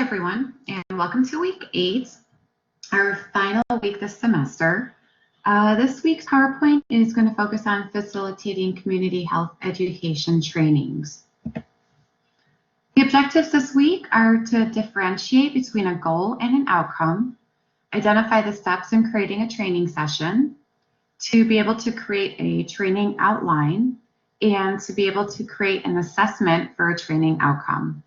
everyone, and welcome to week 8, our final week this semester. This week's PowerPoint is going to focus on facilitating community health education trainings. The objectives this week are to differentiate between a goal and an outcome, identify the steps in creating a training session, to be able to create a training outline, and to be able to create an assessment for a training outcome.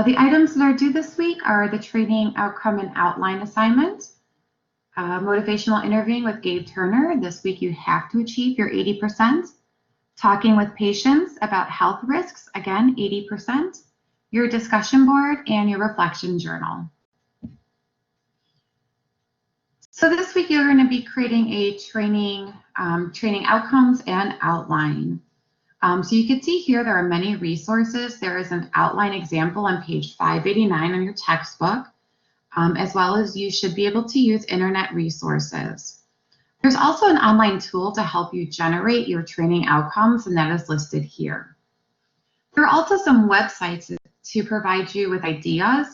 The items that are due this week are the training outcome and outline assignment, motivational interviewing with Gabe Turner. This week you have to achieve your 80%. Talking with patients about health risks, again, 80%. Your discussion board and your reflection journal. So this week you're going to be creating a training outcomes and outline. So you can see here there are many resources. There is an outline example on page 589 on your textbook, as well as you should be able to use internet resources. There's also an online tool to help you generate your training outcomes, and that is listed here. There are also some websites to provide you with ideas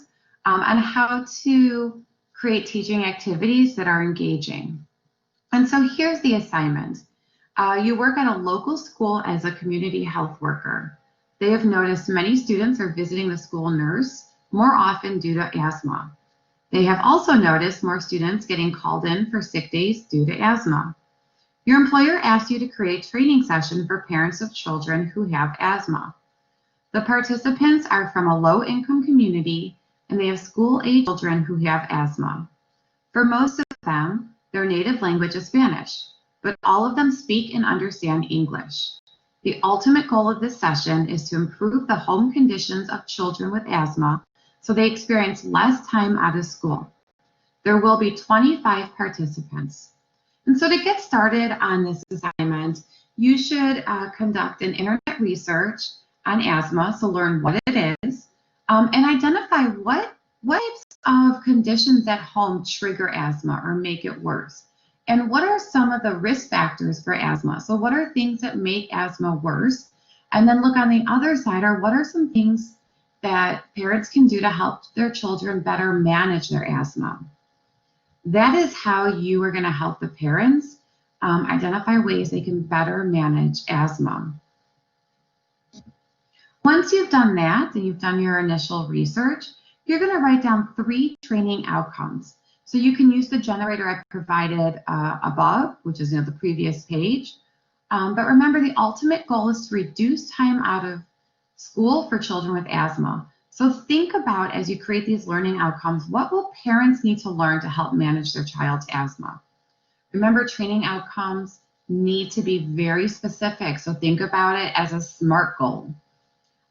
on how to create teaching activities that are engaging. And so here's the assignment. You work at a local school as a community health worker. They have noticed many students are visiting the school nurse more often due to asthma. They have also noticed more students getting called in for sick days due to asthma. Your employer asks you to create a training session for parents of children who have asthma. The participants are from a low-income community and they have school-age children who have asthma. For most of them, their native language is Spanish, but all of them speak and understand English. The ultimate goal of this session is to improve the home conditions of children with asthma so they experience less time out of school. There will be 25 participants. And so to get started on this assignment, you should conduct an internet research on asthma, so learn what it is, and identify what types of conditions at home trigger asthma or make it worse. And what are some of the risk factors for asthma? So what are things that make asthma worse? And then look on the other side, or what are some things that parents can do to help their children better manage their asthma? That is how you are going to help the parents identify ways they can better manage asthma. Once you've done that and you've done your initial research, you're going to write down 3 training outcomes. So you can use the generator I provided above, which is the previous page. But remember, the ultimate goal is to reduce time out of school for children with asthma. So think about, as you create these learning outcomes, what will parents need to learn to help manage their child's asthma? Remember, training outcomes need to be very specific. So think about it as a SMART goal.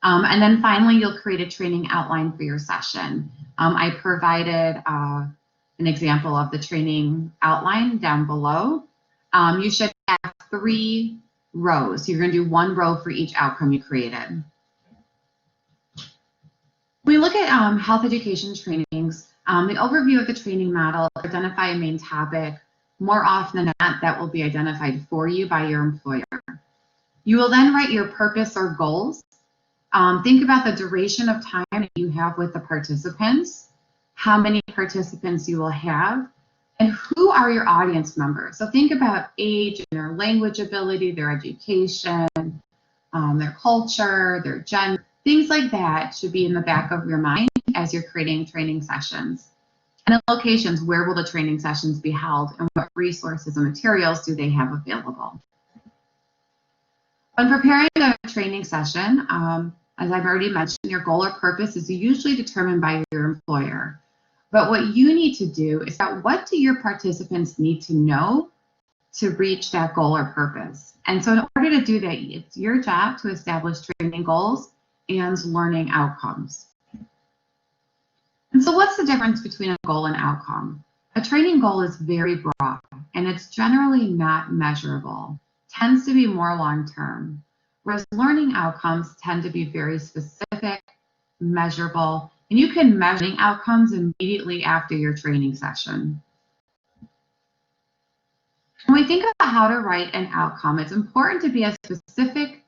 And then finally, you'll create a training outline for your session. I provided an example of the training outline down below. You should have 3 rows. So you're going to do 1 row for each outcome you created. When we look at health education trainings, the overview of the training model, identify a main topic. More often than not, that will be identified for you by your employer. You will then write your purpose or goals. Think about the duration of time that you have with the participants, how many participants you will have, and who are your audience members. So think about age and their language ability, their education, their culture, their gender, things like that should be in the back of your mind as you're creating training sessions. And then locations, where will the training sessions be held and what resources and materials do they have available? When preparing a training session, as I've already mentioned, your goal or purpose is usually determined by your employer. But what you need to do is that what do your participants need to know to reach that goal or purpose? And so in order to do that, it's your job to establish training goals and learning outcomes. And so what's the difference between a goal and outcome? A training goal is very broad and it's generally not measurable, tends to be more long-term, whereas learning outcomes tend to be very specific, measurable, and you can measure outcomes immediately after your training session. When we think about how to write an outcome, it's important to be as specific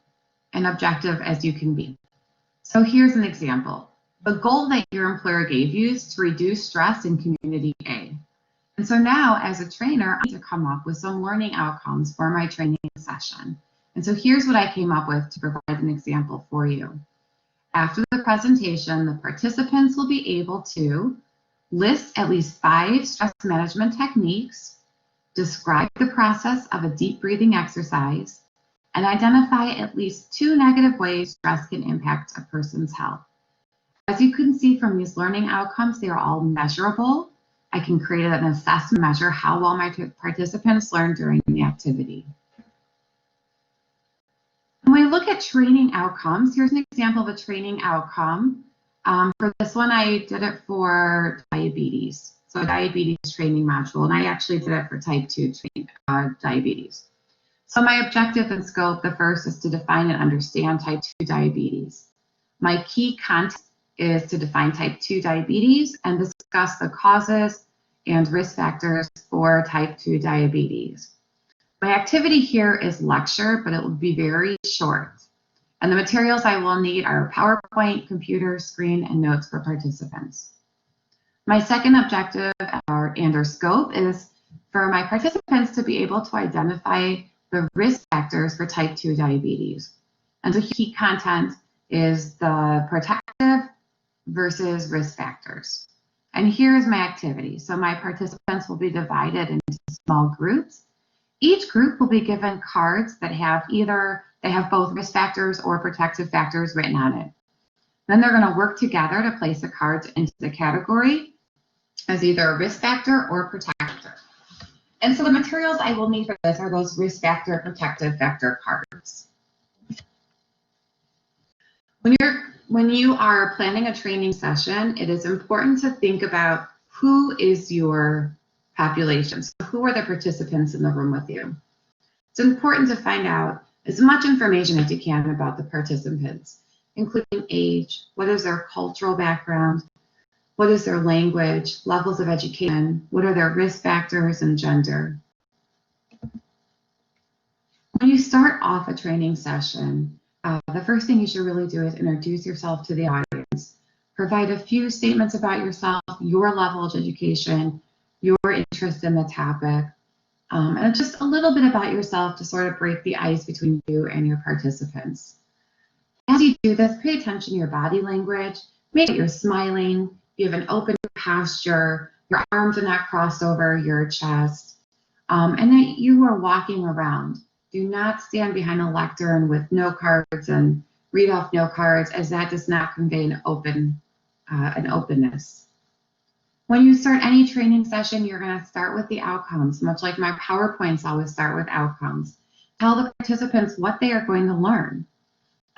and objective as you can be. So here's an example. The goal that your employer gave you is to reduce stress in community A. And so now, as a trainer, I need to come up with some learning outcomes for my training session. And so here's what I came up with to provide an example for you. After the presentation, the participants will be able to list at least 5 stress management techniques, describe the process of a deep breathing exercise, and identify at least 2 negative ways stress can impact a person's health. As you can see from these learning outcomes, they are all measurable. I can create an assessment, measure how well my participants learn during the activity. When we look at training outcomes, here's an example of a training outcome. For this one, I did it for diabetes. So diabetes training module, and I actually did it for type 2 diabetes. So my objective and scope, the first is to define and understand type 2 diabetes. My key content is to define type 2 diabetes and discuss the causes and risk factors for type 2 diabetes. My activity here is lecture, but it will be very short. And the materials I will need are PowerPoint, computer, screen, and notes for participants. My second objective and/or scope is for my participants to be able to identify the risk factors for type 2 diabetes. And the key content is the protective versus risk factors. And here is my activity. So my participants will be divided into small groups. Each group will be given cards that have both risk factors or protective factors written on it. Then they're going to work together to place the cards into the category as either a risk factor or protector. And so the materials I will need for this are those risk factor, protective factor cards. When you are planning a training session, it is important to think about who is your population. So who are the participants in the room with you? It's important to find out as much information as you can about the participants, including age, what is their cultural background, what is their language, levels of education, what are their risk factors, and gender. When you start off a training session, the first thing you should really do is introduce yourself to the audience. Provide a few statements about yourself, your level of education, your interest in the topic, and just a little bit about yourself to sort of break the ice between you and your participants. As you do this, pay attention to your body language. Make sure you're smiling, you have an open posture, your arms are not crossed over your chest, and that you are walking around. Do not stand behind a lectern with no cards and read off no cards, as that does not convey an openness. When you start any training session, you're going to start with the outcomes, much like my PowerPoints always start with outcomes. Tell the participants what they are going to learn.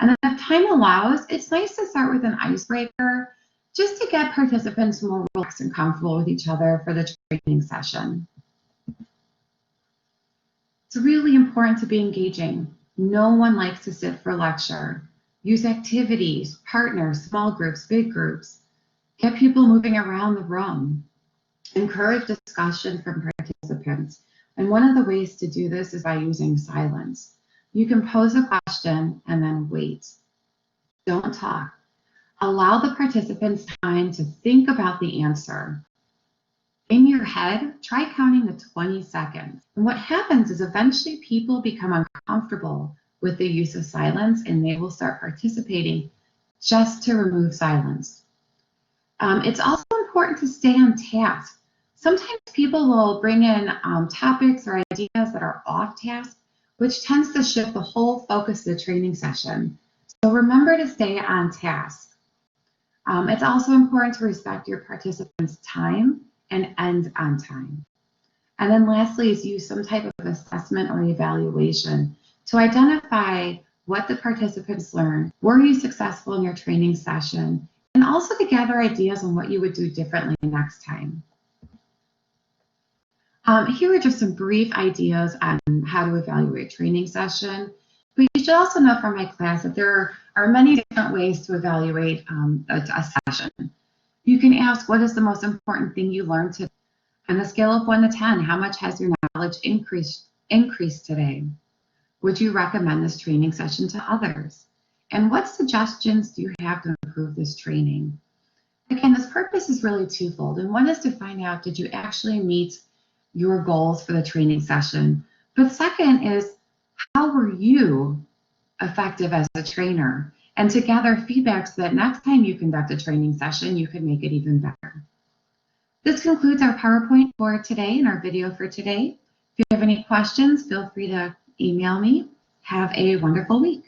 And then if time allows, it's nice to start with an icebreaker just to get participants more relaxed and comfortable with each other for the training session. It's really important to be engaging. No one likes to sit for lecture. Use activities, partners, small groups, big groups. Get people moving around the room. Encourage discussion from participants. And one of the ways to do this is by using silence. You can pose a question and then wait. Don't talk. Allow the participants time to think about the answer. In your head, try counting to 20 seconds. And what happens is eventually people become uncomfortable with the use of silence and they will start participating just to remove silence. It's also important to stay on task. Sometimes people will bring in topics or ideas that are off task, which tends to shift the whole focus of the training session. So remember to stay on task. It's also important to respect your participants' time and end on time. And then lastly is use some type of assessment or evaluation to identify what the participants learned. Were you successful in your training session? And also to gather ideas on what you would do differently next time. Here are just some brief ideas on how to evaluate a training session. But you should also know from my class that there are many different ways to evaluate a session. You can ask, what is the most important thing you learned today? On a scale of 1 to 10, how much has your knowledge increased today? Would you recommend this training session to others? And what suggestions do you have to improve this training? Again, this purpose is really twofold. And one is to find out, did you actually meet your goals for the training session? But second is, how were you effective as a trainer? And to gather feedback so that next time you conduct a training session, you can make it even better. This concludes our PowerPoint for today and our video for today. If you have any questions, feel free to email me. Have a wonderful week.